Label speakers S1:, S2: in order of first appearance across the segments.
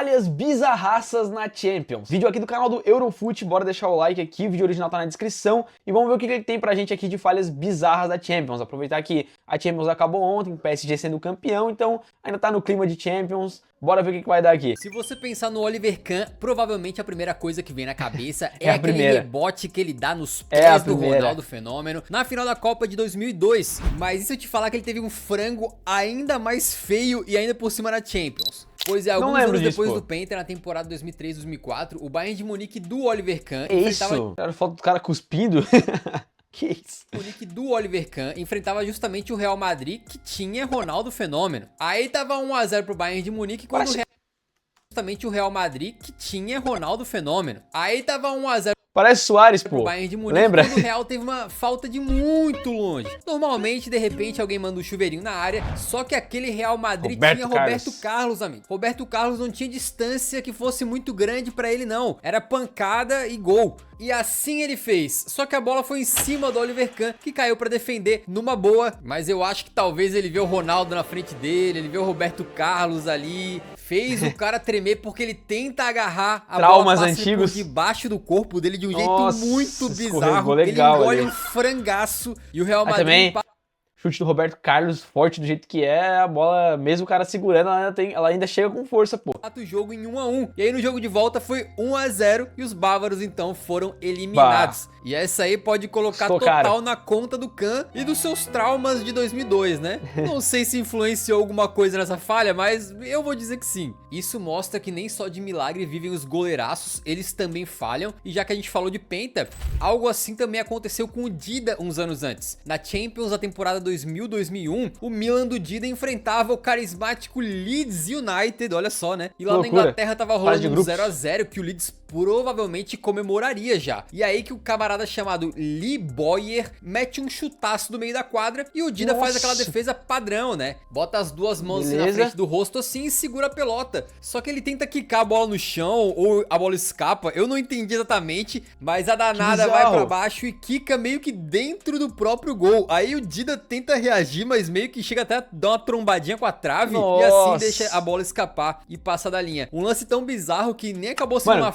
S1: falhas bizarraças na Champions. Vídeo aqui do canal do Eurofoot, bora deixar o like aqui, o vídeo original tá na descrição e vamos ver o que ele tem pra gente aqui de falhas bizarras da Champions. Aproveitar que a Champions acabou ontem, o PSG sendo campeão, então ainda tá no clima de Champions. Bora ver o que vai dar aqui.
S2: Se você pensar no Oliver Kahn, provavelmente a primeira coisa que vem na cabeça é aquele rebote que ele dá nos pés do Ronaldo Fenômeno na final da Copa de 2002. Mas e se eu te falar que ele teve um frango ainda mais feio e ainda por cima na Champions? Pois é, alguns anos depois do Penta, na temporada 2003-2004, o Bayern de Munique do Oliver Kahn
S1: enfrentava... Era foto do cara cuspindo. Que isso?
S2: O Munique do Oliver Kahn enfrentava justamente o Real Madrid, que tinha Ronaldo Fenômeno. Aí tava 1 a 0 pro Bayern de Munique quando justamente o Real Madrid, que tinha Ronaldo Fenômeno. Aí tava 1 a 0
S1: Parece Suárez, pô.
S2: Bayern de Munique,
S1: lembra?
S2: Quando o Real teve uma falta de muito longe. Normalmente, de repente, alguém manda um chuveirinho na área, só que aquele Real Madrid tinha Roberto Carlos, amigo. Roberto Carlos não tinha distância que fosse muito grande pra ele, não. Era pancada e gol. E assim ele fez. Só que a bola foi em cima do Oliver Kahn, que caiu pra defender numa boa. Mas eu acho que talvez ele viu o Ronaldo na frente dele, ele viu o Roberto Carlos ali. Fez o cara tremer porque ele tenta agarrar a bola por debaixo do corpo dele de um jeito muito bizarro. Ele engole um frangaço e o Real Madrid...
S1: também, chute do Roberto Carlos, forte do jeito que é, a bola, mesmo o cara segurando, ela ainda chega com força, pô.
S2: O jogo em 1 a 1. E aí no jogo de volta foi 1 a 0 e os bávaros então foram eliminados. E essa aí pode colocar total na conta do Kahn e dos seus traumas de 2002, né? Não sei se influenciou alguma coisa nessa falha, mas eu vou dizer que sim. Isso mostra que nem só de milagre vivem os goleiraços, eles também falham. E já que a gente falou de Penta, algo assim também aconteceu com o Dida uns anos antes. Na Champions da temporada 2000-2001, o Milan do Dida enfrentava o carismático Leeds United, olha só, né? E lá na Inglaterra tava rolando um 0 a 0 que o Leeds provavelmente comemoraria já. E aí que o camarada chamado Lee Bowyer mete um chutaço do meio da quadra e o Dida faz aquela defesa padrão, né? Bota as duas mãos assim na frente do rosto assim e segura a pelota. Só que ele tenta quicar a bola no chão ou a bola escapa, eu não entendi exatamente, mas a danada vai pra baixo e quica meio que dentro do próprio gol. Aí o Dida tenta reagir, mas meio que chega até a dar uma trombadinha com a trave e assim deixa a bola escapar e passa da linha. Um lance tão bizarro que nem acabou sendo uma...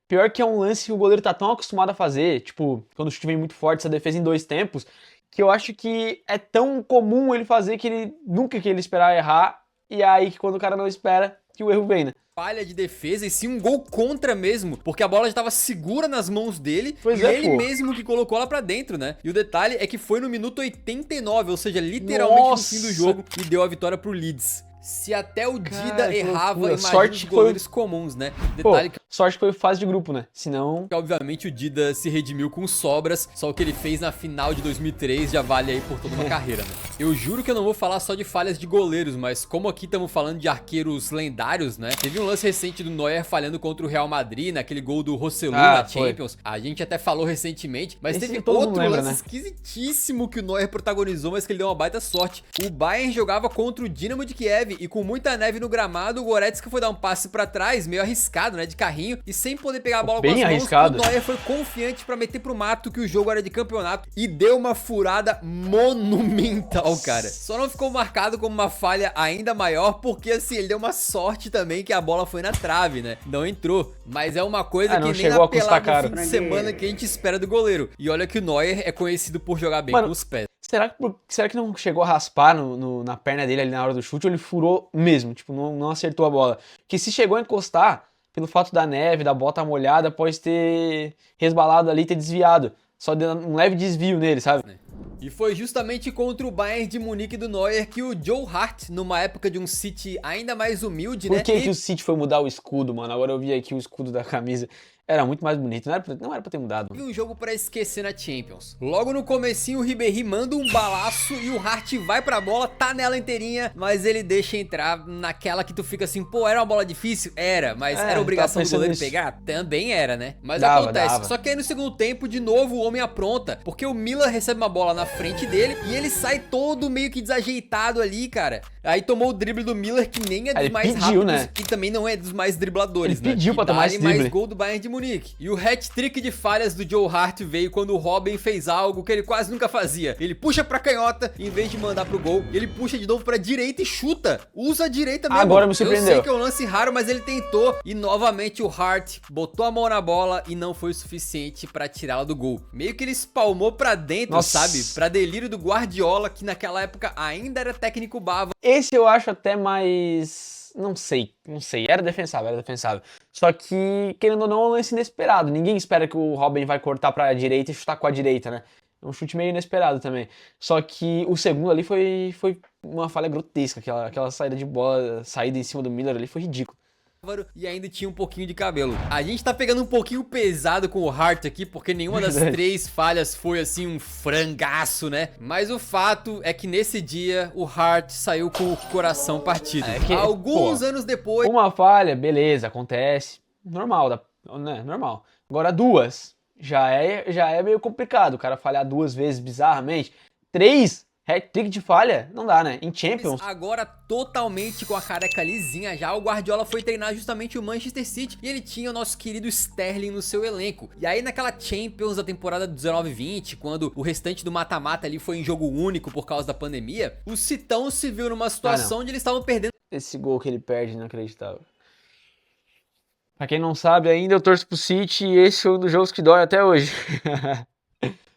S1: Pior que é um lance que o goleiro tá tão acostumado a fazer, tipo, quando o chute vem muito forte, essa defesa em 2 tempos, que eu acho que é tão comum ele fazer que ele nunca que ele esperar errar, e aí que quando o cara não espera, que o erro vem, né?
S2: Falha de defesa e sim um gol contra mesmo, porque a bola já estava segura nas mãos dele e ele mesmo que colocou ela pra dentro, né? E o detalhe é que foi no minuto 89, ou seja, literalmente no fim do jogo, e deu a vitória pro Leeds. Se até o Dida errava, imagina os goleiros comuns, né? Detalhe que...
S1: Sorte que foi fase de grupo, né? Senão...
S2: Obviamente o Dida se redimiu com sobras, só o que ele fez na final de 2003 já vale aí por toda uma carreira, né? Eu juro que eu não vou falar só de falhas de goleiros, mas como aqui estamos falando de arqueiros lendários, né? Teve um lance recente do Neuer falhando contra o Real Madrid, naquele gol do Rossellu na Champions. A gente até falou recentemente, mas teve outro lance esquisitíssimo que o Neuer protagonizou, mas que ele deu uma baita sorte. O Bayern jogava contra o Dinamo de Kiev e com muita neve no gramado, o Goretzka foi dar um passe pra trás, meio arriscado, né, de carrinho, e sem poder pegar a bola com as mãos, o Neuer foi confiante pra meter pro mato que o jogo era de campeonato e deu uma furada monumental, cara. Só não ficou marcado como uma falha ainda maior, porque assim, ele deu uma sorte também que a bola foi na trave, né, não entrou, mas é uma coisa que nem na pelada do fim de semana que a gente espera do goleiro. E olha que o Neuer é conhecido por jogar bem com os pés.
S1: Será que não chegou a raspar na perna dele ali na hora do chute ou ele furou mesmo? Tipo, não acertou a bola? Porque se chegou a encostar, pelo fato da neve, da bota molhada, pode ter resbalado ali e ter desviado. Só deu um leve desvio nele, sabe?
S2: E foi justamente contra o Bayern de Munique do Neuer que o Joe Hart, numa época de um City ainda mais humilde, né?
S1: Por que o City foi mudar o escudo, mano? Agora eu vi aqui o escudo da camisa. Era muito mais bonito, não era pra ter mudado.
S2: E um jogo pra esquecer na Champions. Logo no comecinho o Ribéry manda um balaço e o Hart vai pra bola, tá nela inteirinha, mas ele deixa entrar naquela que tu fica assim, pô, era uma bola difícil? Era, mas era obrigação do goleiro pegar? Também era, né? Mas acontece, só que aí no segundo tempo, de novo, o homem apronta, porque o Milan recebe uma bola na frente dele e ele sai todo meio que desajeitado ali, cara. Aí tomou o drible do Miller, que nem é dos mais
S1: pediu,
S2: rápidos,
S1: né?
S2: E também não é dos mais dribladores,
S1: ele pediu pra ter mais drible.
S2: Mais gol do Bayern de Munique. E o hat-trick de falhas do Joe Hart veio quando o Robin fez algo que ele quase nunca fazia. Ele puxa pra canhota, em vez de mandar pro gol, ele puxa de novo pra direita e chuta. Usa a direita mesmo.
S1: Agora me surpreendeu.
S2: Eu sei que é um lance raro, mas ele tentou. E novamente o Hart botou a mão na bola e não foi o suficiente pra tirá-la do gol. Meio que ele espalmou pra dentro,
S1: Nossa.
S2: sabe? Pra delírio do Guardiola, que naquela época ainda era técnico bávaro.
S1: Esse eu acho até mais... Não sei. Era defensável. Só que, querendo ou não, é um lance inesperado. Ninguém espera que o Robin vai cortar pra direita e chutar com a direita, né? É um chute meio inesperado também. Só que o segundo ali foi uma falha grotesca. Aquela saída de bola, saída em cima do Miller ali foi ridículo.
S2: E ainda tinha um pouquinho de cabelo. A gente tá pegando um pouquinho pesado com o Hart aqui, porque nenhuma das 3 falhas foi assim um frangaço, né? Mas o fato é que nesse dia o Hart saiu com o coração partido. Alguns anos depois...
S1: Uma falha, beleza, acontece. Normal, né? Normal. Agora 2, já é meio complicado. O cara falhar 2 vezes bizarramente. 3... hat-trick de falha? Não dá, né? Em Champions.
S2: Agora totalmente com a careca lisinha já, o Guardiola foi treinar justamente o Manchester City e ele tinha o nosso querido Sterling no seu elenco. E aí naquela Champions da temporada 19-20, quando o restante do mata-mata ali foi em jogo único por causa da pandemia, o Citão se viu numa situação onde eles estavam perdendo.
S1: Esse gol que ele perde, inacreditável. Pra quem não sabe ainda, eu torço pro City e esse é um dos jogos que dói até hoje.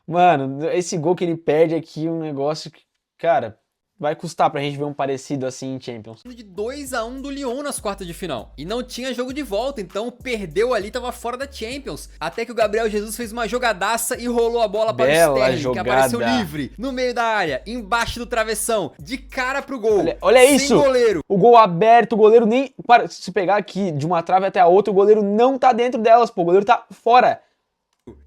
S1: Mano, esse gol que ele perde aqui é um negócio que, cara, vai custar pra gente ver um parecido assim em Champions.
S2: De 2-1 do Lyon nas quartas de final. E não tinha jogo de volta, então perdeu ali, tava fora da Champions. Até que o Gabriel Jesus fez uma jogadaça e rolou a bola para o Sterling, que apareceu livre, no meio da área, embaixo do travessão, de cara pro gol.
S1: Olha isso!
S2: Sem goleiro.
S1: O gol aberto, o goleiro nem... Para, se pegar aqui de uma trave até a outra, o goleiro não tá dentro delas, pô, o goleiro tá fora.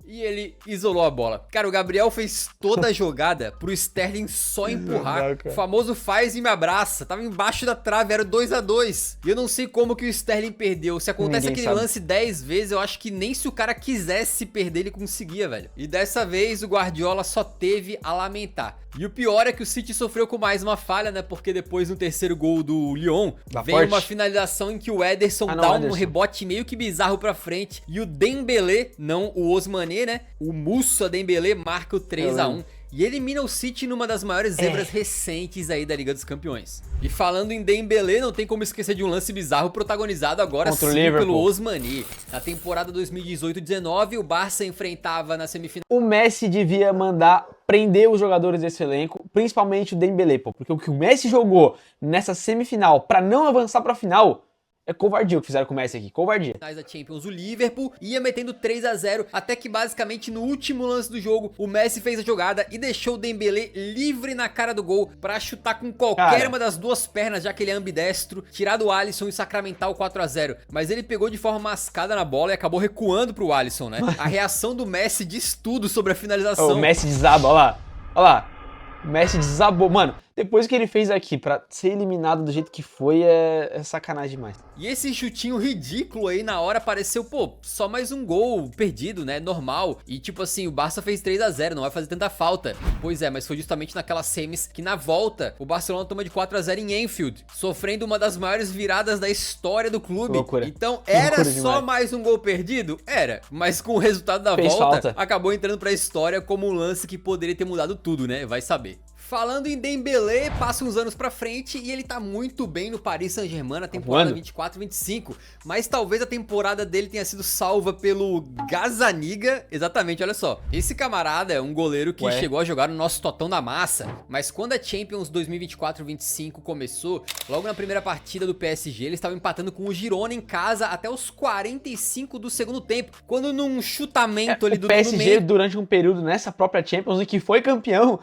S2: E ele isolou a bola. Cara, o Gabriel fez toda a jogada pro Sterling só empurrar. O famoso faz e me abraça. Tava embaixo da trave, era 2-2. E eu não sei como que o Sterling perdeu. Se acontece aquele lance 10 vezes, eu acho que nem se o cara quisesse perder, ele conseguia, velho. E dessa vez, o Guardiola só teve a lamentar. E o pior é que o City sofreu com mais uma falha, né? Porque depois no terceiro gol do Lyon, veio uma finalização em que o Ederson dá um rebote meio que bizarro pra frente. E o Dembélé, não o Osmané, né? O Moussa Dembélé marca o 3-1. E elimina o City numa das maiores zebras recentes aí da Liga dos Campeões. E falando em Dembélé, não tem como esquecer de um lance bizarro protagonizado agora sim pelo Osmané. Na temporada 2018-19, o Barça enfrentava na semifinal...
S1: O Messi devia mandar prender os jogadores desse elenco, principalmente o Dembélé, pô. Porque o que o Messi jogou nessa semifinal pra não avançar pra final... É covardia o que fizeram com o Messi aqui, covardia.
S2: Da Champions, o Liverpool ia metendo 3-0, até que basicamente no último lance do jogo, o Messi fez a jogada e deixou o Dembélé livre na cara do gol pra chutar com qualquer uma das duas pernas, já que ele é ambidestro, tirar do Alisson e sacramentar o 4-0. Mas ele pegou de forma mascada na bola e acabou recuando pro Alisson, né? A reação do Messi diz tudo sobre a finalização.
S1: O Messi desaba, olha lá. O Messi desabou. Mano, depois que ele fez aqui pra ser eliminado do jeito que foi, é sacanagem demais.
S2: E esse chutinho ridículo aí na hora pareceu, pô, só mais um gol perdido, né, normal. E tipo assim, o Barça fez 3-0, não vai fazer tanta falta. Pois é, mas foi justamente naquelas semis que na volta o Barcelona toma de 4-0 em Anfield, sofrendo uma das maiores viradas da história do clube.
S1: Loucura.
S2: Então era só mais um gol perdido? Era, mas com o resultado da volta, acabou entrando pra história como um lance que poderia ter mudado tudo, né, vai saber. Falando em Dembélé, passa uns anos pra frente e ele tá muito bem no Paris Saint-Germain na temporada 24-25, mas talvez a temporada dele tenha sido salva pelo Gazzaniga. Exatamente, olha só. Esse camarada é um goleiro que chegou a jogar no nosso Totão da Massa, mas quando a Champions 2024-25 começou, logo na primeira partida do PSG, eles estavam empatando com o Girona em casa até os 45 do segundo tempo, quando num chutamento ali do
S1: PSG meio... durante um período nessa própria Champions em que foi campeão,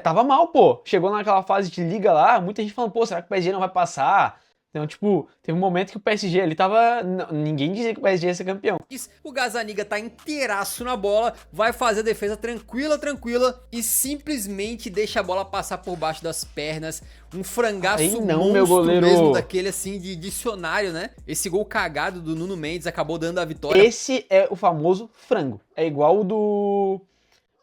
S1: tava mal, pô. Chegou naquela fase de liga lá, muita gente falando, pô, será que o PSG não vai passar? Então, tipo, teve um momento que o PSG ali tava... Ninguém dizia que o PSG ia ser campeão.
S2: O Gazzaniga tá inteiraço na bola, vai fazer a defesa tranquila e simplesmente deixa a bola passar por baixo das pernas. Um frangaço monstro mesmo, daquele assim de dicionário, né? Esse gol cagado do Nuno Mendes acabou dando a vitória.
S1: Esse é o famoso frango. É igual o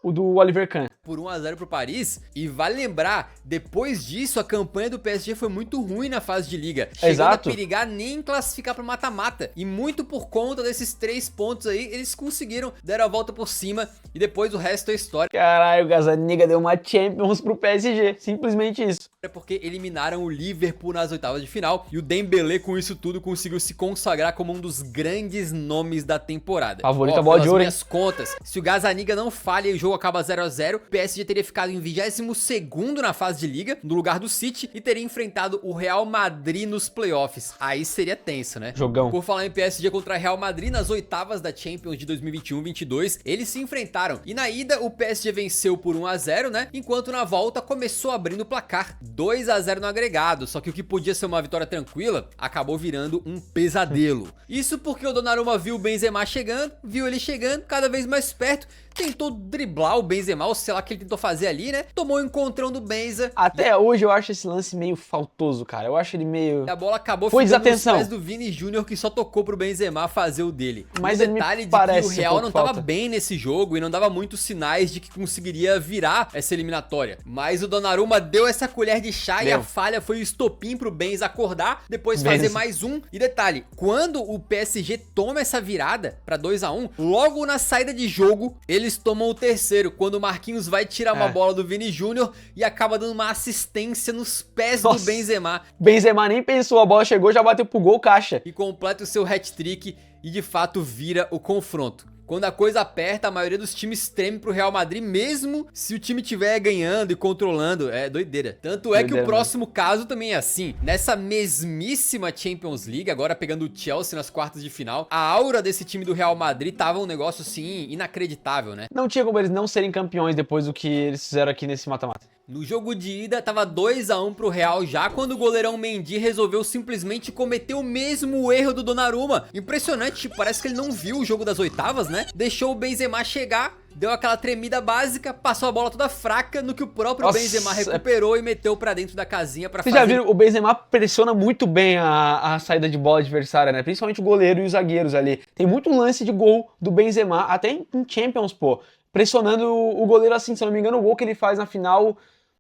S1: o do Oliver Kahn.
S2: Por 1-0 pro Paris, e vale lembrar, depois disso a campanha do PSG foi muito ruim na fase de liga, chegando a perigar nem classificar pro mata-mata, e muito por conta desses 3 pontos aí, eles conseguiram dar a volta por cima, e depois o resto é história.
S1: Caralho, o Gazzaniga deu uma Champions pro PSG, simplesmente isso.
S2: É porque eliminaram o Liverpool nas oitavas de final, e o Dembélé com isso tudo conseguiu se consagrar como um dos grandes nomes da temporada.
S1: Favorita bola de ouro, hein?
S2: Contas, se o Gazzaniga não falha e o jogo acaba 0-0, o PSG teria ficado em 22º na fase de liga, no lugar do City, e teria enfrentado o Real Madrid nos playoffs. Aí seria tenso, né?
S1: Jogão.
S2: Por falar em PSG contra Real Madrid, nas oitavas da Champions de 2021-22, eles se enfrentaram. E na ida, o PSG venceu por 1-0, né? Enquanto na volta começou abrindo o placar, 2-0 no agregado. Só que o que podia ser uma vitória tranquila, acabou virando um pesadelo. Isso porque o Donnarumma viu o Benzema chegando, viu ele chegando cada vez mais perto, tentou driblar o Benzema, ou sei lá o que ele tentou fazer ali, né? Tomou o encontrão do Benza.
S1: Até hoje eu acho esse lance meio faltoso, cara. Eu acho ele meio...
S2: A bola acabou
S1: foi desatenção
S2: nos pés do Vini Júnior, que só tocou pro Benzema fazer o dele.
S1: Mas
S2: o detalhe de que o Real não tava bem nesse jogo e não dava muitos sinais de que conseguiria virar essa eliminatória. Mas o Donnarumma deu essa colher de chá e a falha foi o estopim pro Benza acordar, depois fazer mais um. E detalhe, quando o PSG toma essa virada pra 2-1, logo na saída de jogo, eles tomam o terceiro, quando o Marquinhos vai tirar uma bola do Vini Júnior e acaba dando uma assistência nos pés do Benzema.
S1: Benzema nem pensou, a bola chegou, já bateu pro gol, caixa.
S2: E completa o seu hat-trick e de fato vira o confronto. Quando a coisa aperta, a maioria dos times treme pro Real Madrid, mesmo se o time estiver ganhando e controlando. É doideira. Tanto é que o próximo caso também é assim. Nessa mesmíssima Champions League, agora pegando o Chelsea nas quartas de final, a aura desse time do Real Madrid tava um negócio, assim, inacreditável, né?
S1: Não tinha como eles não serem campeões depois do que eles fizeram aqui nesse mata-mata.
S2: No jogo de ida, tava 2-1 pro Real já quando o goleirão Mendy resolveu simplesmente cometer o mesmo erro do Donnarumma. Impressionante, parece que ele não viu o jogo das oitavas, né? Deixou o Benzema chegar, deu aquela tremida básica, passou a bola toda fraca, no que o próprio Benzema recuperou e meteu pra dentro da casinha pra fazer...
S1: Vocês já viram, o Benzema pressiona muito bem a saída de bola adversária, né? Principalmente o goleiro e os zagueiros ali. Tem muito lance de gol do Benzema, até em Champions, pô. Pressionando o goleiro assim, se eu não me engano, o gol que ele faz na final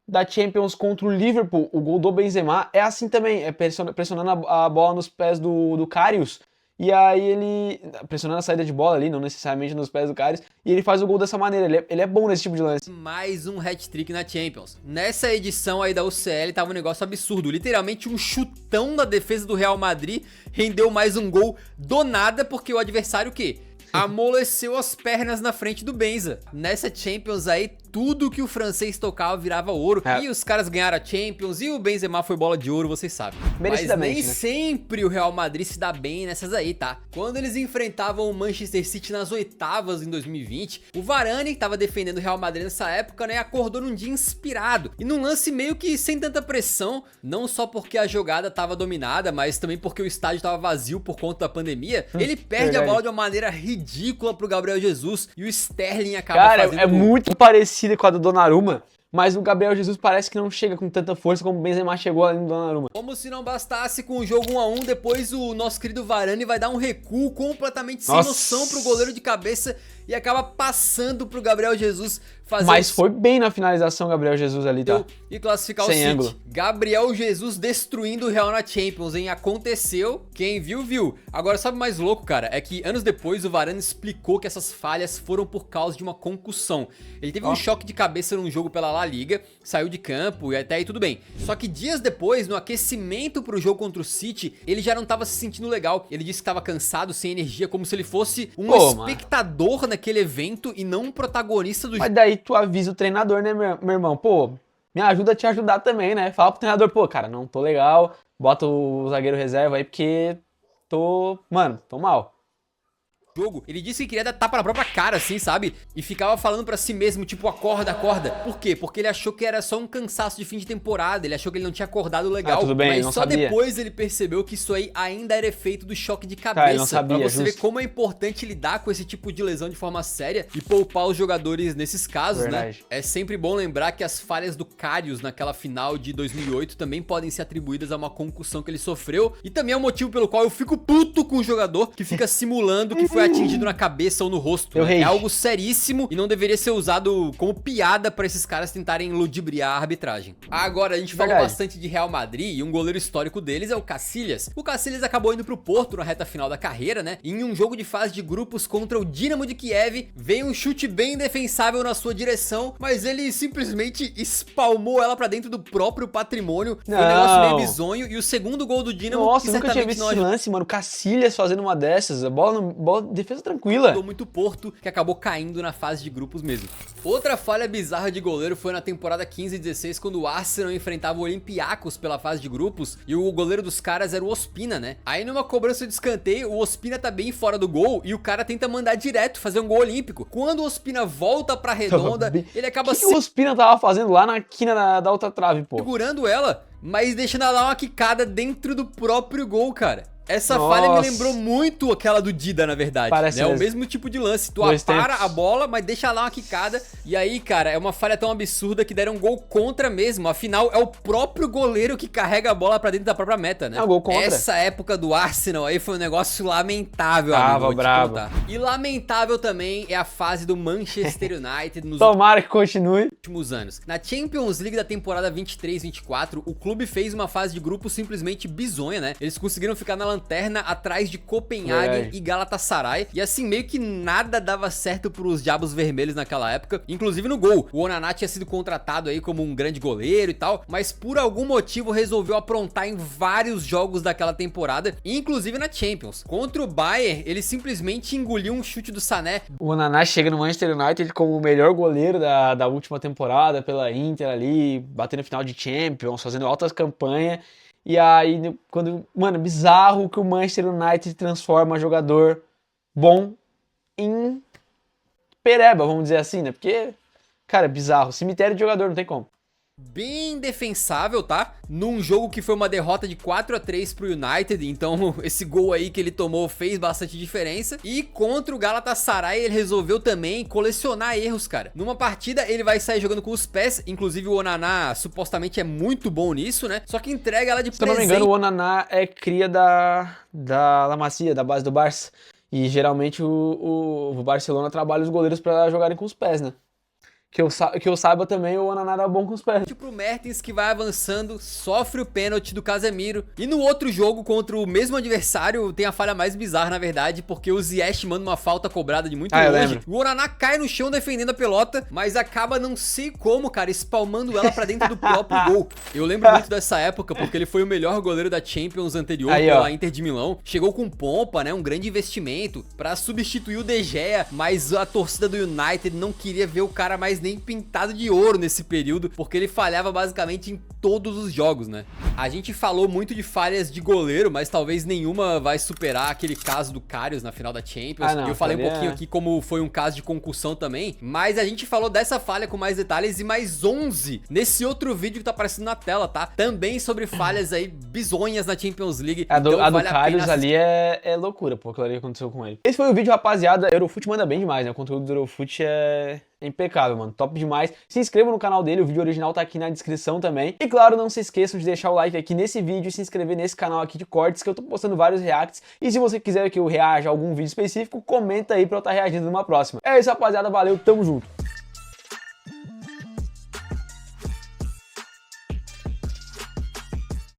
S1: da Champions contra o Liverpool, o gol do Benzema, é assim também, é pressionando a bola nos pés do Karius, e aí ele, pressionando a saída de bola ali, não necessariamente nos pés do Karius, e ele faz o gol dessa maneira, ele é bom nesse tipo de lance.
S2: Mais um hat-trick na Champions. Nessa edição aí da UCL tava um negócio absurdo, literalmente um chutão da defesa do Real Madrid rendeu mais um gol do nada, porque o adversário o quê? Amoleceu as pernas na frente do Benza. Nessa Champions aí, tudo que o francês tocava virava ouro. E os caras ganharam a Champions e o Benzema foi bola de ouro, vocês sabem. Mas nem sempre o Real Madrid se dá bem nessas aí, tá? Quando eles enfrentavam o Manchester City nas oitavas em 2020, o Varane, que tava defendendo o Real Madrid nessa época, né, acordou num dia inspirado. E num lance meio que sem tanta pressão, não só porque a jogada tava dominada, mas também porque o estádio tava vazio por conta da pandemia, ele perde a bola de uma maneira ridícula pro Gabriel Jesus e o Sterling acaba fazendo
S1: gol. É muito parecido com a do Donnarumma, mas o Gabriel Jesus parece que não chega com tanta força como o Benzema chegou ali no Donnarumma.
S2: Como se não bastasse com o jogo 1-1, depois o nosso querido Varane vai dar um recuo completamente sem noção pro goleiro de cabeça e acaba passando pro Gabriel Jesus fazer...
S1: Mas foi bem na finalização o Gabriel Jesus ali, tá?
S2: E classificar o City. Gabriel Jesus destruindo o Real na Champions, hein? Aconteceu, quem viu, viu. Agora, sabe o mais louco, cara? É que anos depois o Varane explicou que essas falhas foram por causa de uma concussão. Ele teve um choque de cabeça num jogo pela La Liga, saiu de campo e até aí tudo bem. Só que dias depois, no aquecimento pro jogo contra o City, ele já não tava se sentindo legal. Ele disse que tava cansado, sem energia, como se ele fosse um espectador naquele evento e não um protagonista do jogo.
S1: Mas daí tu avisa o treinador, né, meu irmão? Pô, me ajuda a te ajudar também, né? Fala pro treinador, pô, cara, não tô legal, bota o zagueiro reserva aí porque mano, tô mal.
S2: Jogo, ele disse que queria dar tapa na própria cara, assim, sabe? E ficava falando pra si mesmo, tipo, acorda, acorda. Por quê? Porque ele achou que era só um cansaço de fim de temporada, ele achou que ele não tinha acordado legal.
S1: Tudo bem,
S2: mas
S1: não
S2: só
S1: sabia.
S2: Depois ele percebeu que isso aí ainda era efeito do choque de cabeça.
S1: Ele não sabia,
S2: pra você ver como é importante lidar com esse tipo de lesão de forma séria e poupar os jogadores nesses casos, né? É sempre bom lembrar que as falhas do Karius naquela final de 2008 também podem ser atribuídas a uma concussão que ele sofreu. E também é o motivo pelo qual eu fico puto com o jogador que fica simulando que foi atingido na cabeça ou no rosto. Né? É algo seríssimo e não deveria ser usado como piada pra esses caras tentarem ludibriar a arbitragem. Agora, a gente falou bastante de Real Madrid e um goleiro histórico deles é o Casillas. O Casillas acabou indo pro Porto na reta final da carreira, né? E em um jogo de fase de grupos contra o Dinamo de Kiev, veio um chute bem defensável na sua direção, mas ele simplesmente espalmou ela pra dentro do próprio patrimônio. Foi um negócio meio bizonho. E o segundo gol do Dinamo,
S1: nossa, que nunca tinha visto esse lance, mano. Casillas fazendo uma dessas, a bola defesa tranquila.
S2: Muito Porto, que acabou caindo na fase de grupos mesmo. Outra falha bizarra de goleiro foi na temporada 15 e 16, quando o Arsenal enfrentava o Olympiacos pela fase de grupos, e o goleiro dos caras era o Ospina, né? Aí numa cobrança de escanteio, o Ospina tá bem fora do gol, e o cara tenta mandar direto, fazer um gol olímpico. Quando o Ospina volta pra redonda, ele acaba...
S1: O que o Ospina tava fazendo lá na quina da outra trave, pô?
S2: Segurando ela, mas deixando ela dar uma quicada dentro do próprio gol, cara. Essa falha me lembrou muito aquela do Dida, na verdade.
S1: Parece
S2: o mesmo tipo de lance. Tu apara a bola, mas deixa lá uma quicada. E aí, cara, é uma falha tão absurda que deram um gol contra mesmo. Afinal, é o próprio goleiro que carrega a bola pra dentro da própria meta, né?
S1: É um gol contra.
S2: Essa época do Arsenal aí foi um negócio lamentável,
S1: amigo, bravo.
S2: E lamentável também é a fase do Manchester United nos
S1: Tomara que continue.
S2: últimos anos. Na Champions League da temporada 23-24, o clube fez uma fase de grupo simplesmente bizonha, né? Eles conseguiram ficar na lanterna atrás de Copenhagen e Galatasaray, e assim meio que nada dava certo pros Diabos Vermelhos naquela época, inclusive no gol. O Onana tinha sido contratado aí como um grande goleiro e tal, mas por algum motivo resolveu aprontar em vários jogos daquela temporada, inclusive na Champions. Contra o Bayern, ele simplesmente engoliu um chute do Sané.
S1: O Onana chega no Manchester United como o melhor goleiro da última temporada pela Inter ali, batendo final de Champions, fazendo altas campanhas. E aí, mano, bizarro que o Manchester United transforma jogador bom em pereba, vamos dizer assim, né? Porque, cara, é bizarro. Cemitério de jogador, não tem como.
S2: Bem defensável, tá? Num jogo que foi uma derrota de 4-3 pro United, então esse gol aí que ele tomou fez bastante diferença. E contra o Galatasaray ele resolveu também colecionar erros, cara. Numa partida ele vai sair jogando com os pés, inclusive o Onana supostamente é muito bom nisso, né? Só que entrega ela de presente.
S1: Se eu não me engano, o Onana é cria da La Masia, da base do Barça. E geralmente o Barcelona trabalha os goleiros pra jogarem com os pés, né? Que eu saiba também, o Onana era bom com os pés.
S2: Pro Mertens, que vai avançando, sofre o pênalti do Casemiro. E no outro jogo, contra o mesmo adversário, tem a falha mais bizarra, na verdade, porque o Ziyech manda uma falta cobrada de muito longe. O Onana cai no chão defendendo a pelota, mas acaba não sei como, cara, espalmando ela pra dentro do próprio gol. Eu lembro muito dessa época, porque ele foi o melhor goleiro da Champions anterior, pela Inter de Milão. Chegou com pompa, né, um grande investimento pra substituir o De Gea, mas a torcida do United não queria ver o cara mais nem pintado de ouro nesse período, porque ele falhava basicamente em todos os jogos, né? A gente falou muito de falhas de goleiro, mas talvez nenhuma vai superar aquele caso do Karius na final da Champions. Eu falei um pouquinho aqui como foi um caso de concussão também, mas a gente falou dessa falha com mais detalhes e mais 11 nesse outro vídeo que tá aparecendo na tela, tá? Também sobre falhas aí bizonhas na Champions League.
S1: A do Karius ali é loucura, pô, aquilo ali aconteceu com ele. Esse foi o vídeo, rapaziada. Eurofoot manda bem demais, né? O conteúdo do Eurofoot é impecável, mano. Top demais. Se inscreva no canal dele, o vídeo original tá aqui na descrição também. E claro, não se esqueçam de deixar o like aqui nesse vídeo e se inscrever nesse canal aqui de cortes, que eu tô postando vários reacts. E se você quiser que eu reaja a algum vídeo específico, comenta aí pra eu estar reagindo numa próxima. É isso, rapaziada. Valeu, tamo junto.